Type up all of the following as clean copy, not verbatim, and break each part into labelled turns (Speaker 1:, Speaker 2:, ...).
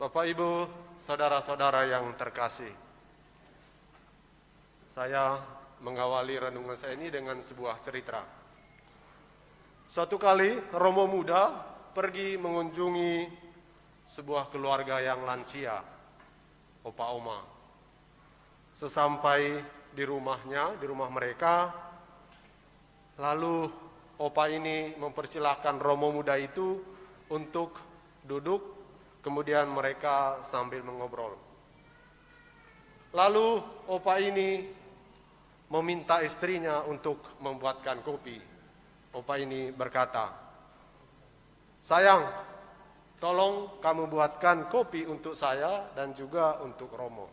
Speaker 1: Bapak, Ibu, saudara-saudara yang terkasih, saya mengawali renungan saya ini dengan sebuah cerita. Suatu kali Romo muda pergi mengunjungi sebuah keluarga yang lansia, opa oma. Sesampai di rumahnya, di rumah mereka, lalu opa ini mempersilahkan Romo muda itu untuk duduk. Kemudian mereka sambil mengobrol. Lalu opa ini meminta istrinya untuk membuatkan kopi. Opa ini berkata, "Sayang, tolong kamu buatkan kopi untuk saya dan juga untuk Romo."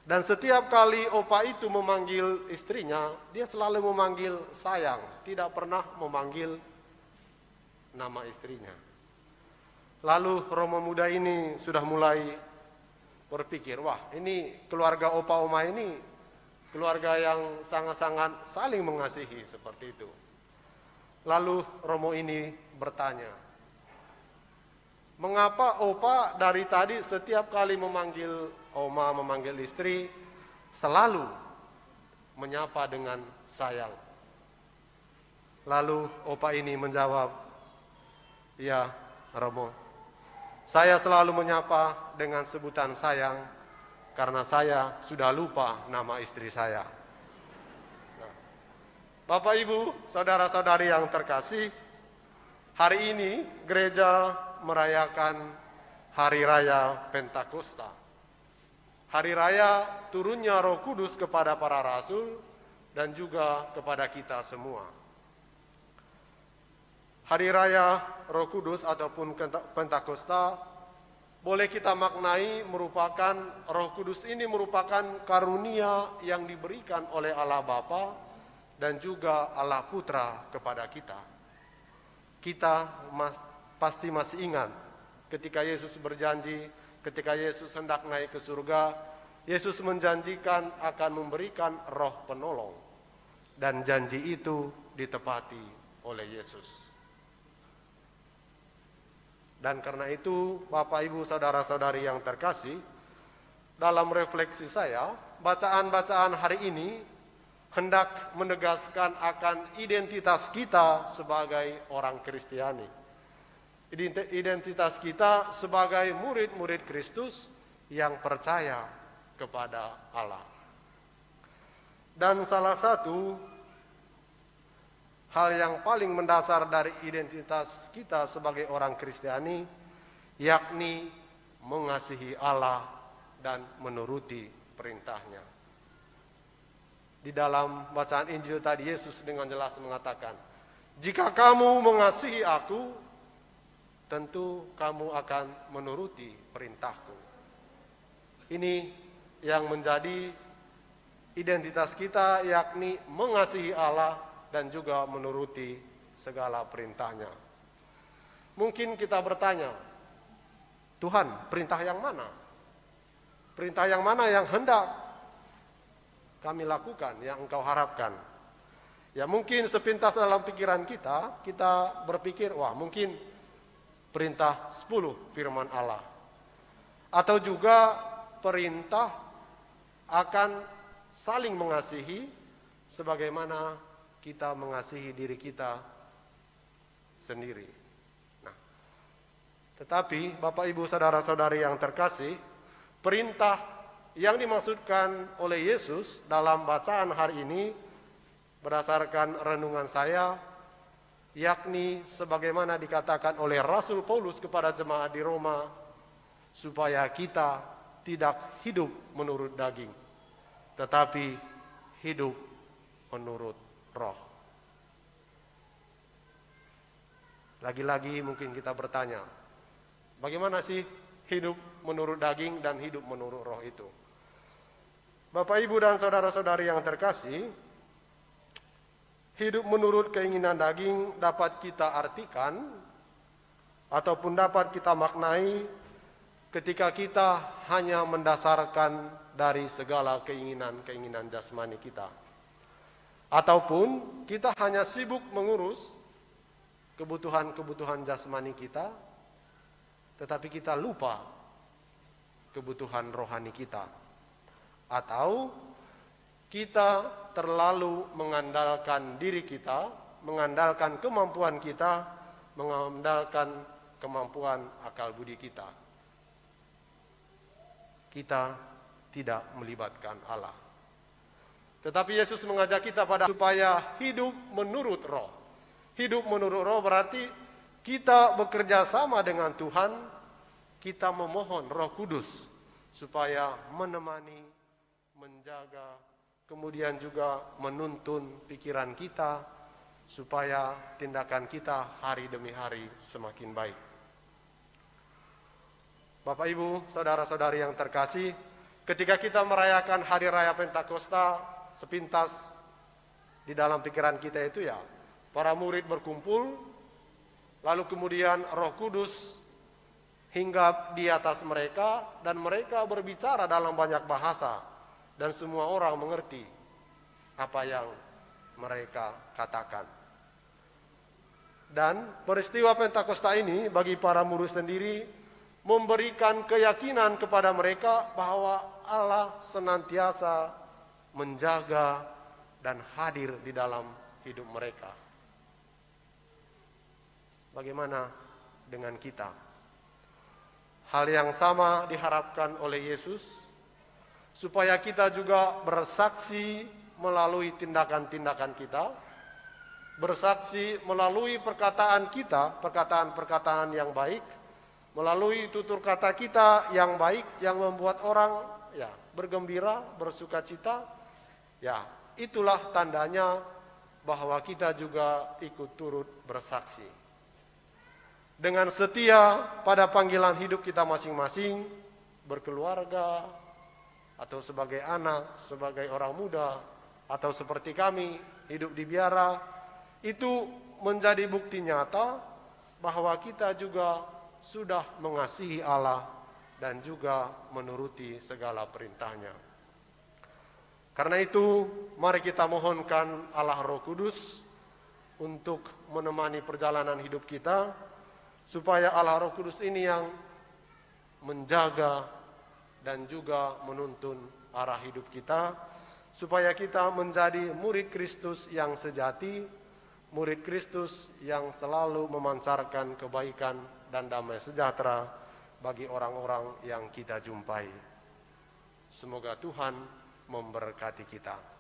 Speaker 1: Dan setiap kali opa itu memanggil istrinya, dia selalu memanggil sayang, tidak pernah memanggil nama istrinya. Lalu Romo muda ini sudah mulai berpikir, wah ini keluarga opa oma ini keluarga yang sangat-sangat saling mengasihi seperti itu. Lalu Romo ini bertanya, mengapa opa dari tadi setiap kali memanggil oma, memanggil istri, selalu menyapa dengan sayang? Lalu opa ini menjawab, ya Romo, saya selalu menyapa dengan sebutan sayang karena saya sudah lupa nama istri saya. Nah, Bapak, Ibu, saudara-saudari yang terkasih, hari ini gereja merayakan Hari Raya Pentakosta. Hari Raya turunnya Roh Kudus kepada para rasul dan juga kepada kita semua. Hari Raya Roh Kudus ataupun Pentakosta boleh kita maknai merupakan Roh Kudus ini merupakan karunia yang diberikan oleh Allah Bapa dan juga Allah Putra kepada kita. Kita pasti masih ingat ketika Yesus berjanji, ketika Yesus hendak naik ke surga, Yesus menjanjikan akan memberikan Roh Penolong, dan janji itu ditepati oleh Yesus. Dan karena itu, Bapak, Ibu, saudara-saudari yang terkasih, dalam refleksi saya, bacaan-bacaan hari ini hendak menegaskan akan identitas kita sebagai orang Kristiani. Identitas kita sebagai murid-murid Kristus yang percaya kepada Allah. Dan salah satu hal yang paling mendasar dari identitas kita sebagai orang Kristiani, yakni mengasihi Allah dan menuruti perintahnya. Di dalam bacaan Injil tadi, Yesus dengan jelas mengatakan, "Jika kamu mengasihi aku, tentu kamu akan menuruti perintahku." Ini yang menjadi identitas kita, yakni mengasihi Allah dan juga menuruti segala perintahnya. Mungkin kita bertanya, Tuhan, perintah yang mana? Perintah yang mana yang hendak kami lakukan, yang Engkau harapkan? Ya mungkin sepintas dalam pikiran kita berpikir, wah mungkin perintah 10 firman Allah. Atau juga perintah akan saling mengasihi sebagaimana kita mengasihi diri kita sendiri. Nah, tetapi Bapak, Ibu, saudara-saudari yang terkasih, perintah yang dimaksudkan oleh Yesus dalam bacaan hari ini berdasarkan renungan saya, yakni sebagaimana dikatakan oleh Rasul Paulus kepada jemaat di Roma, supaya kita tidak hidup menurut daging, tetapi hidup menurut Roh. Lagi-lagi mungkin kita bertanya, bagaimana sih hidup menurut daging dan hidup menurut Roh itu? Bapak, Ibu, dan saudara-saudari yang terkasih, hidup menurut keinginan daging dapat kita artikan ataupun dapat kita maknai ketika kita hanya mendasarkan dari segala keinginan-keinginan jasmani kita. Ataupun kita hanya sibuk mengurus kebutuhan-kebutuhan jasmani kita tetapi kita lupa kebutuhan rohani kita. Atau kita terlalu mengandalkan diri kita, mengandalkan kemampuan kita, mengandalkan kemampuan akal budi kita. Kita tidak melibatkan Allah. Tetapi Yesus mengajak kita supaya hidup menurut roh. Hidup menurut roh berarti kita bekerja sama dengan Tuhan, kita memohon Roh Kudus supaya menemani, menjaga, kemudian juga menuntun pikiran kita supaya tindakan kita hari demi hari semakin baik. Bapak Ibu, saudara-saudari yang terkasih, ketika kita merayakan hari raya Pentakosta, sepintas di dalam pikiran kita itu ya, para murid berkumpul, lalu kemudian Roh Kudus hinggap di atas mereka dan mereka berbicara dalam banyak bahasa dan semua orang mengerti apa yang mereka katakan. Dan peristiwa Pentakosta ini bagi para murid sendiri memberikan keyakinan kepada mereka bahwa Allah senantiasa menjaga dan hadir di dalam hidup mereka. Bagaimana dengan kita? Hal yang sama diharapkan oleh Yesus, supaya kita juga bersaksi melalui tindakan-tindakan kita, bersaksi melalui perkataan kita, perkataan-perkataan yang baik, melalui tutur kata kita yang baik, yang membuat orang ya bergembira, bersukacita. Ya, itulah tandanya bahwa kita juga ikut turut bersaksi. Dengan setia pada panggilan hidup kita masing-masing, berkeluarga, atau sebagai anak, sebagai orang muda, atau seperti kami, hidup di biara, itu menjadi bukti nyata bahwa kita juga sudah mengasihi Allah dan juga menuruti segala perintahnya. Karena itu, mari kita mohonkan Allah Roh Kudus untuk menemani perjalanan hidup kita, supaya Allah Roh Kudus ini yang menjaga dan juga menuntun arah hidup kita, supaya kita menjadi murid Kristus yang sejati, murid Kristus yang selalu memancarkan kebaikan dan damai sejahtera bagi orang-orang yang kita jumpai. Semoga Tuhan memberkati kita.